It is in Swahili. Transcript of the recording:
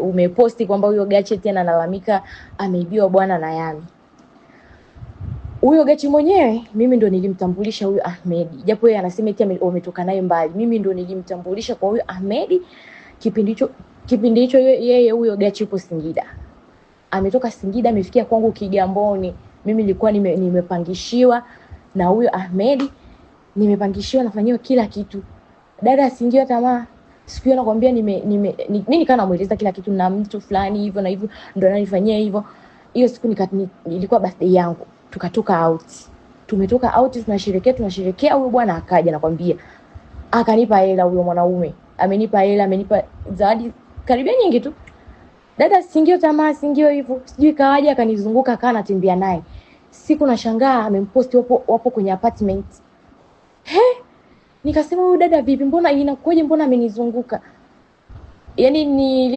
umeposti kwamba huyo Gachi tena analalamika ameibiwa bwana na Yami. Huyo Gachi mwenyewe mimi ndo nilimtambulisha huyo Ahmed. Japo yeye anasema eti wametoka naye mbali. Mimi ndo nilimtambulisha kwa huyo Ahmed. Kipindi hicho yeye huyo Gachi yupo Singida. Ametoka Singida amefikia kwangu Kigamboni. Mimi nilikuwa nimepangishiwa na huyo Ahmed. Nimepangishiwa nafanyiwa kila kitu. Dada asingiwa tamaa. Siku hiyo nakwambia mimi nikaa namueleza kila kitu na mtu fulani hivyo na hivyo ndo ananifanyia hivyo. Hiyo siku ilikuwa birthday yangu. Tukatoka out. Tumetoka out tunasherehekea huyo bwana akaja nakwambia. Akanipa hela huyo mwanaume. Amenipa hela, amenipa zawadi karibia nyingi tu. Dada singio tamaa singio hivyo. Sijui kawaje akanizunguka akawa anatembea naye. Siku nashangaa amemposti wapo kwenye apartment. Nikasema huyu dada vipi, mbona inakuwaje, mbona amenizunguka? Yaani ni